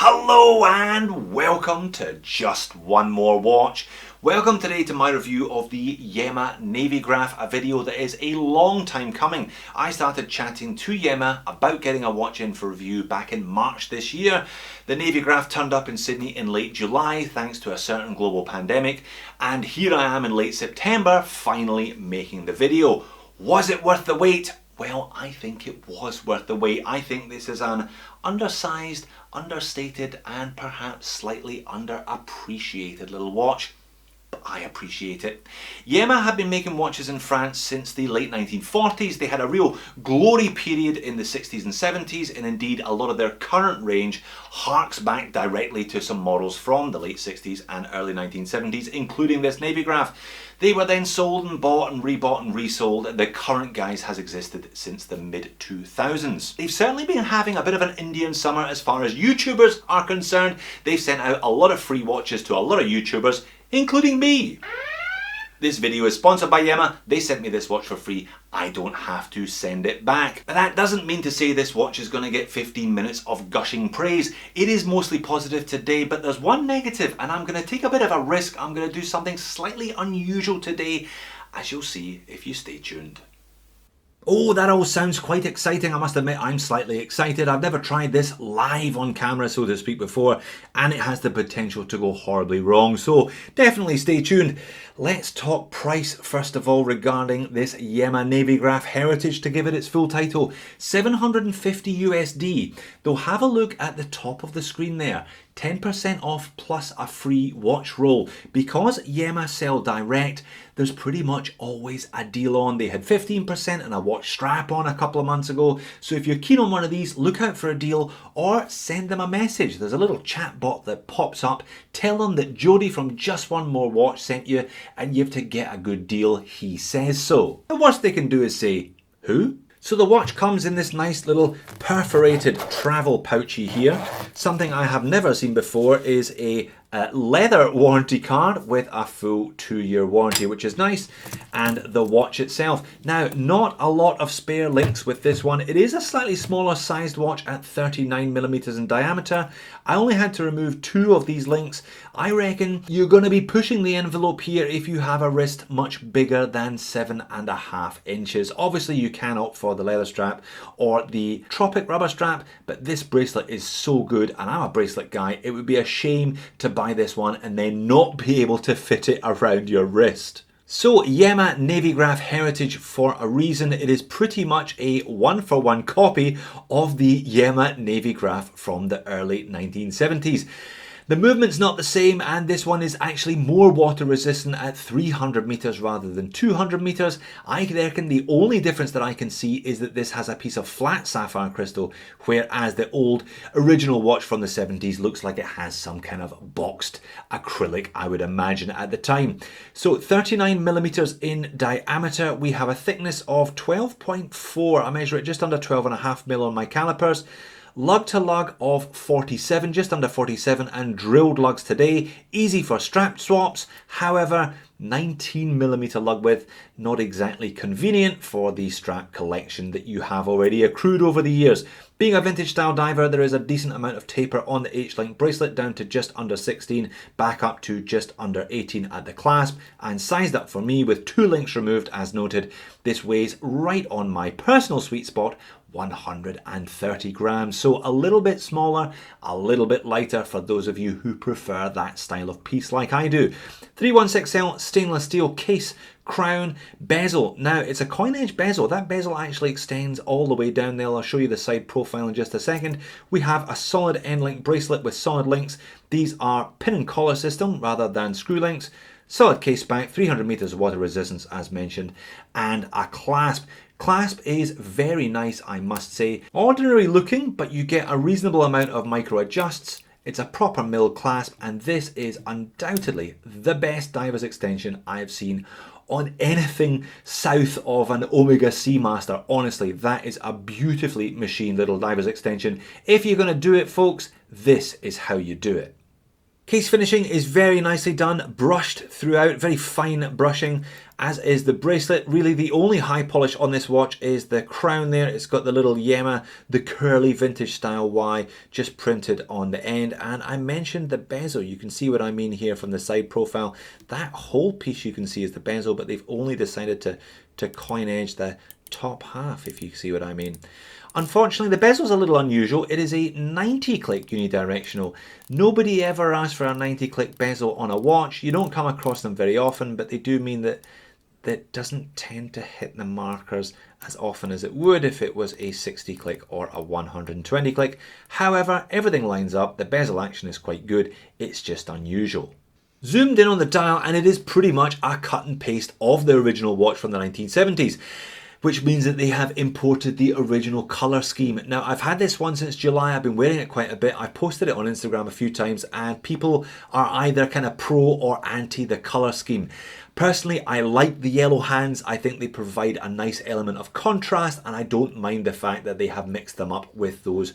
Hello and welcome to Just One More Watch. Welcome today to my review of the Yema Navygraf, a video that is a long time coming. I started chatting to Yema about getting a watch in for review back in March this year. The Navygraf turned up in Sydney in late July thanks to a certain global pandemic, and here I am in late September finally making the video. Was it worth the wait? Well, I think it was worth the wait. I think this is an undersized, understated and perhaps slightly underappreciated little watch. But I appreciate it. Yema have been making watches in France since the late 1940s. They had a real glory period in the 60s and 70s, and indeed a lot of their current range harks back directly to some models from the late 60s and early 1970s, including this Navygraf. They were then sold and bought and rebought and resold. The current guise has existed since the mid-2000s. They've certainly been having a bit of an Indian summer as far as YouTubers are concerned. They've sent out a lot of free watches to a lot of YouTubers, including me. This video is sponsored by Yema. They sent me this watch for free. I don't have to send it back. But that doesn't mean to say this watch is going to get 15 minutes of gushing praise. It is mostly positive today, but there's one negative, and I'm going to take a bit of a risk. I'm going to do something slightly unusual today, as you'll see if you stay tuned. Oh, that all sounds quite exciting. I must admit I'm slightly excited. I've never tried this live on camera, so to speak, before, and it has the potential to go horribly wrong. So definitely stay tuned. Let's talk price first of all regarding this Yema Navygraf Heritage, to give it its full title. 750 USD. Though have a look at the top of the screen there. 10% off plus a free watch roll. Because Yema sell direct, there's pretty much always a deal on. They had 15% and a watch strap on a couple of months ago. So if you're keen on one of these, look out for a deal or send them a message. There's a little chat bot that pops up. Tell them that Jody from Just One More Watch sent you and you have to get a good deal. He says so. The worst they can do is say, who? So the watch comes in this nice little perforated travel pouchy here. Something I have never seen before is a leather warranty card with a full 2-year warranty, which is nice, and the watch itself. Now, not a lot of spare links with this one. It is a slightly smaller sized watch at 39mm in diameter. I only had to remove 2 of these links. I reckon you're going to be pushing the envelope here if you have a wrist much bigger than 7.5 inches. Obviously you can opt for the leather strap or the Tropic rubber strap, but this bracelet is so good, and I'm a bracelet guy. It would be a shame to buy this one and then not be able to fit it around your wrist. So Yema Navygraf Heritage for a reason. It is pretty much a one-for-one copy of the Yema Navygraf from the early 1970s. The movement's not the same, and this one is actually more water resistant at 300 meters rather than 200 meters. I reckon the only difference that I can see is that this has a piece of flat sapphire crystal, whereas the old original watch from the 70s looks like it has some kind of boxed acrylic, I would imagine, at the time. So 39 millimeters in diameter. We have a thickness of 12.4. I measure it just under 12.5 mil on my calipers. Lug to lug of 47, just under 47, and drilled lugs today. Easy for strap swaps. However, 19mm lug width, not exactly convenient for the strap collection that you have already accrued over the years. Being a vintage style diver, there is a decent amount of taper on the H-link bracelet, down to just under 16, back up to just under 18 at the clasp, and sized up for me with 2 links removed as noted. This weighs right on my personal sweet spot, 130 grams. So a little bit smaller, a little bit lighter for those of you who prefer that style of piece like I do. 316L stainless steel case, crown, bezel. Now it's a coin edge bezel. That bezel actually extends all the way down there. I'll show you the side profile in just a second. We have a solid end link bracelet with solid links. These are pin and collar system rather than screw links. Solid case back, 300 meters of water resistance as mentioned, and a clasp. Clasp is very nice, I must say. Ordinary looking, but you get a reasonable amount of micro adjusts. It's a proper mill clasp, and this is undoubtedly the best diver's extension I have seen on anything south of an Omega Seamaster. Honestly, that is a beautifully machined little diver's extension. If you're going to do it, folks, this is how you do it. Case finishing is very nicely done, brushed throughout, very fine brushing, as is the bracelet. Really the only high polish on this watch is the crown there. It's got the little Yema, the curly vintage style Y, just printed on the end. And I mentioned the bezel. You can see what I mean here from the side profile. That whole piece you can see is the bezel, but they've only decided to coin edge the top half, if you see what I mean. Unfortunately, the bezel's a little unusual. It is a 90-click unidirectional. Nobody ever asks for a 90-click bezel on a watch. You don't come across them very often, but they do mean that doesn't tend to hit the markers as often as it would if it was a 60-click or a 120-click. However, everything lines up. The bezel action is quite good. It's just unusual. Zoomed in on the dial, and it is pretty much a cut and paste of the original watch from the 1970s. Which means that they have imported the original colour scheme. Now, I've had this one since July. I've been wearing it quite a bit. I posted it on Instagram a few times, and people are either kind of pro or anti the colour scheme. Personally, I like the yellow hands. I think they provide a nice element of contrast, and I don't mind the fact that they have mixed them up with those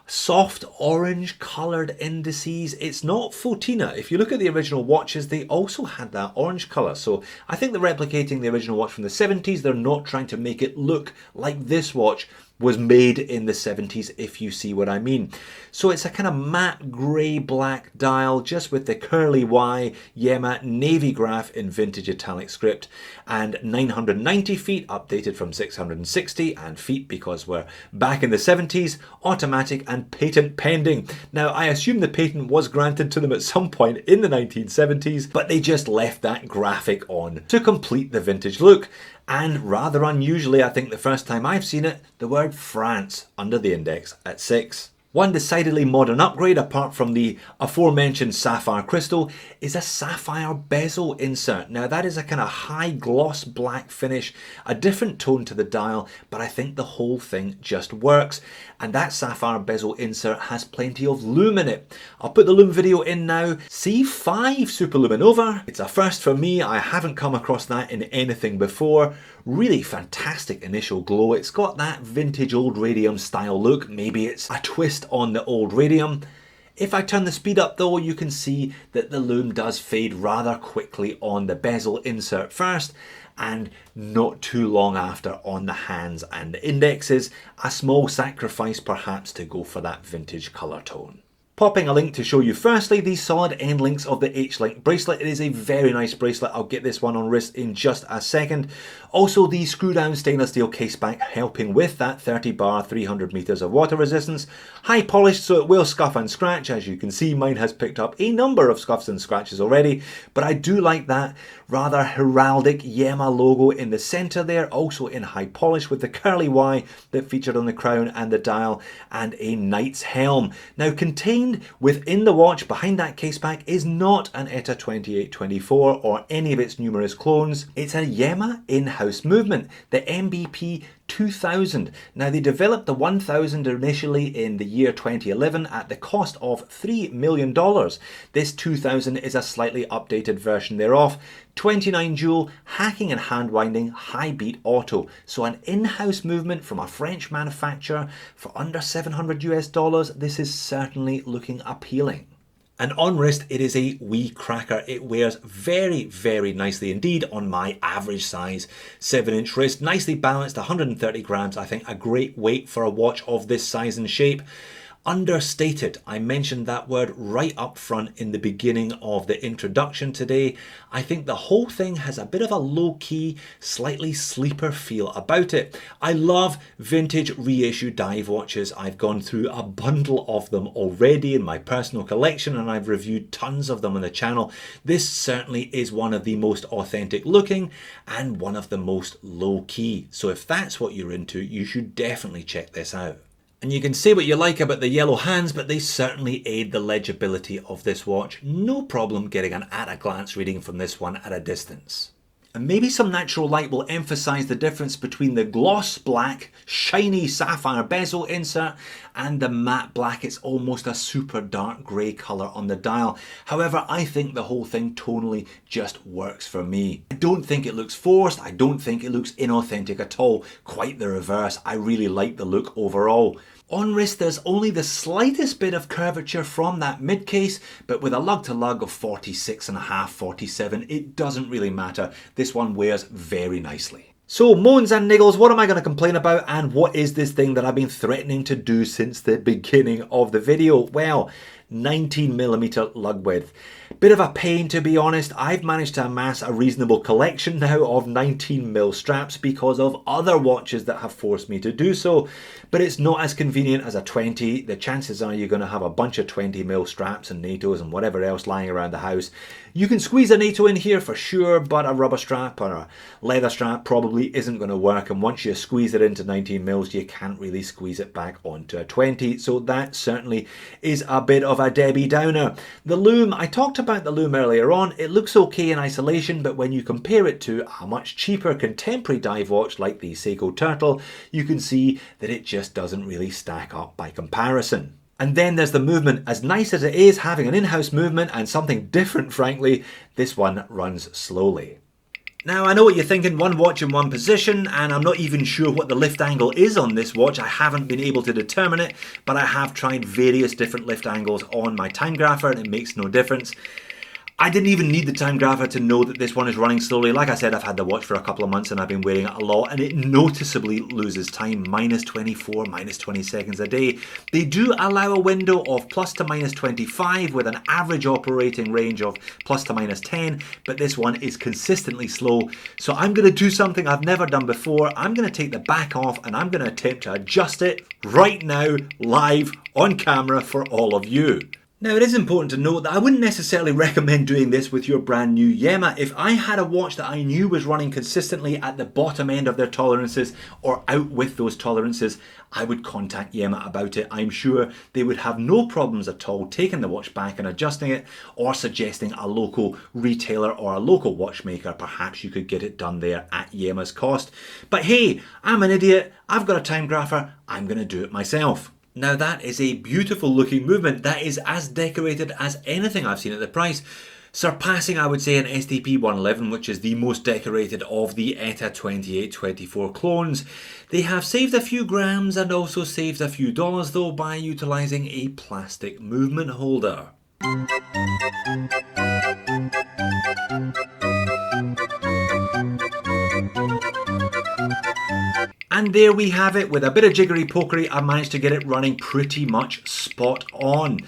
soft orange coloured indices. It's not Fotina. If you look at the original watches, they also had that orange colour. So I think they're replicating the original watch from the 70s. They're not trying to make it look like this watch was made in the 70s, if you see what I mean. So it's a kind of matte grey black dial, just with the curly Y, Yema Navygraf in vintage italic script, and 990 feet, updated from 660, and feet because we're back in the 70s, automatic and patent pending. Now, I assume the patent was granted to them at some point in the 1970s, but they just left that graphic on to complete the vintage look. And rather unusually, I think the first time I've seen it, the word France under the index at 6. One decidedly modern upgrade, apart from the aforementioned sapphire crystal, is a sapphire bezel insert. Now that is a kind of high gloss black finish, a different tone to the dial, but I think the whole thing just works. And that sapphire bezel insert has plenty of lume in it. I'll put the lume video in now. C5 superluminova. It's a first for me. I haven't come across that in anything before. Really fantastic initial glow. It's got that vintage old radium style look. Maybe it's a twist on the old radium. If I turn the speed up though, you can see that the lume does fade rather quickly on the bezel insert first, and not too long after on the hands and the indexes. A small sacrifice perhaps to go for that vintage colour tone. Popping a link to show you firstly the solid end links of the H-Link bracelet. It is a very nice bracelet. I'll get this one on wrist in just a second. Also the screw down stainless steel case back helping with that 30 bar 300 meters of water resistance. High polished so it will scuff and scratch. As you can see, mine has picked up a number of scuffs and scratches already, but I do like that rather heraldic Yema logo in the center there, also in high polish with the curly Y that featured on the crown and the dial, and a knight's helm. Now contained within the watch behind that case pack is not an ETA 2824 or any of its numerous clones. It's a Yema in-house movement, the MBP 2000. Now they developed the 1000 initially in the year 2011 at the cost of $3 million. This 2000 is a slightly updated version thereof. 29 jewel, hacking and hand winding, high beat auto. So an in-house movement from a French manufacturer for under $700 US. This is certainly looking appealing. And on wrist, it is a wee cracker. It wears very, very nicely indeed on my average size 7-inch wrist. Nicely balanced, 130 grams. I think a great weight for a watch of this size and shape. Understated. I mentioned that word right up front in the beginning of the introduction today. I think the whole thing has a bit of a low-key, slightly sleeper feel about it. I love vintage reissue dive watches. I've gone through a bundle of them already in my personal collection, and I've reviewed tons of them on the channel. This certainly is one of the most authentic looking and one of the most low-key. So if that's what you're into, you should definitely check this out. And you can say what you like about the yellow hands, but they certainly aid the legibility of this watch. No problem getting an at-a-glance reading from this one at a distance. And maybe some natural light will emphasize the difference between the gloss black, shiny sapphire bezel insert and the matte black. It's almost a super dark grey colour on the dial. However, I think the whole thing tonally just works for me. I don't think it looks forced. I don't think it looks inauthentic at all. Quite the reverse. I really like the look overall. On wrist, there's only the slightest bit of curvature from that mid case, but with a lug to lug of 46.5, 47, it doesn't really matter. This one wears very nicely. So moans and niggles, what am I going to complain about, and what is this thing that I've been threatening to do since the beginning of the video? Well, 19mm lug width. Bit of a pain, to be honest. I've managed to amass a reasonable collection now of 19mm straps because of other watches that have forced me to do so, but it's not as convenient as a 20. The chances are you're going to have a bunch of 20mm straps and NATOs and whatever else lying around the house. You can squeeze a NATO in here for sure, but a rubber strap or a leather strap probably isn't going to work, and once you squeeze it into 19mm, you can't really squeeze it back onto a 20, so that certainly is a bit of a Debbie Downer. The loom, I talked about the loom earlier on. It looks okay in isolation, but when you compare it to a much cheaper contemporary dive watch like the Seiko Turtle, you can see that it just doesn't really stack up by comparison. And then there's the movement. As nice as it is having an in-house movement and something different, frankly, this one runs slowly. Now, I know what you're thinking, one watch in one position, and I'm not even sure what the lift angle is on this watch. I haven't been able to determine it, but I have tried various different lift angles on my time grapher and it makes no difference. I didn't even need the time grapher to know that this one is running slowly. Like I said, I've had the watch for a couple of months and I've been wearing it a lot, and it noticeably loses time, minus 24, minus 20 seconds a day. They do allow a window of plus to minus 25 with an average operating range of plus to minus 10, but this one is consistently slow. So I'm going to do something I've never done before. I'm going to take the back off and I'm going to attempt to adjust it right now, live on camera for all of you. Now, it is important to note that I wouldn't necessarily recommend doing this with your brand new Yema. If I had a watch that I knew was running consistently at the bottom end of their tolerances or out with those tolerances, I would contact Yema about it. I'm sure they would have no problems at all taking the watch back and adjusting it, or suggesting a local retailer or a local watchmaker. Perhaps you could get it done there at Yema's cost. But hey, I'm an idiot. I've got a time grapher. I'm going to do it myself. Now that is a beautiful looking movement. That is as decorated as anything I've seen at the price. Surpassing, I would say, an STP 111, which is the most decorated of the ETA 2824 clones. They have saved a few grams and also saved a few dollars though by utilising a plastic movement holder. And there we have it. With a bit of jiggery pokery, I managed to get it running pretty much spot on.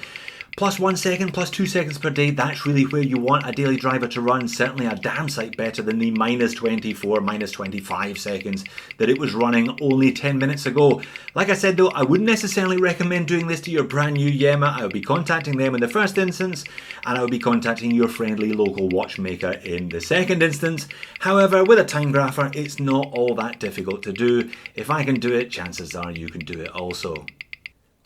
Plus 1 second, plus 2 seconds per day, that's really where you want a daily driver to run. Certainly a damn sight better than the minus 24, minus 25 seconds that it was running only 10 minutes ago. Like I said though, I wouldn't necessarily recommend doing this to your brand new Yema. I would be contacting them in the first instance, and I would be contacting your friendly local watchmaker in the second instance. However, with a time grapher, it's not all that difficult to do. If I can do it, chances are you can do it also.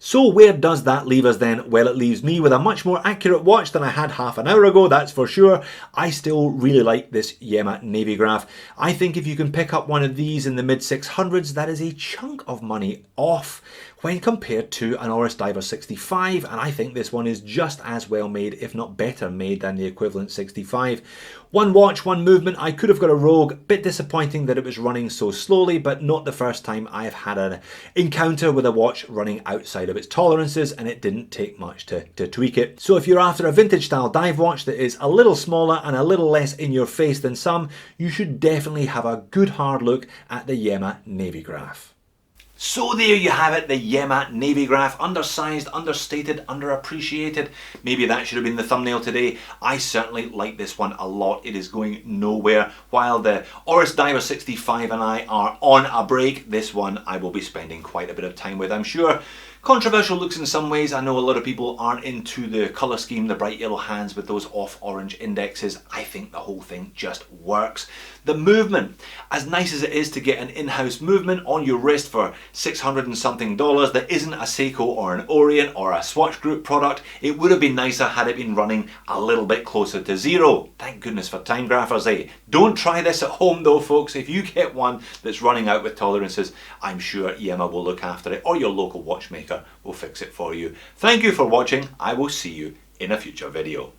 So where does that leave us then? Well, it leaves me with a much more accurate watch than I had half an hour ago, that's for sure. I still really like this Yema Navygraf. I think if you can pick up one of these in the mid 600s, that is a chunk of money off when compared to an Oris Diver 65, and I think this one is just as well made, if not better made, than the equivalent 65. One watch, one movement. I could have got a Rogue. Bit disappointing that it was running so slowly, but not the first time I have had an encounter with a watch running outside of its tolerances, and it didn't take much to tweak it. So if you're after a vintage style dive watch that is a little smaller and a little less in your face than some, you should definitely have a good hard look at the Yema Navygraf. So there you have it, the Yema Navygraf. Undersized, understated, underappreciated. Maybe that should have been the thumbnail today. I certainly like this one a lot. It is going nowhere. While the Oris Diver 65 and I are on a break, this one I will be spending quite a bit of time with, I'm sure. Controversial looks in some ways. I know a lot of people aren't into the colour scheme, the bright yellow hands with those off orange indexes. I think the whole thing just works. The movement, as nice as it is to get an in-house movement on your wrist for $600 and something that isn't a Seiko or an Orient or a Swatch Group product, it would have been nicer had it been running a little bit closer to zero. Thank goodness for time graphers, eh? Don't try this at home though, folks. If you get one that's running out with tolerances, I'm sure Yema will look after it, or your local watchmaker will fix it for you. Thank you for watching. I will see you in a future video.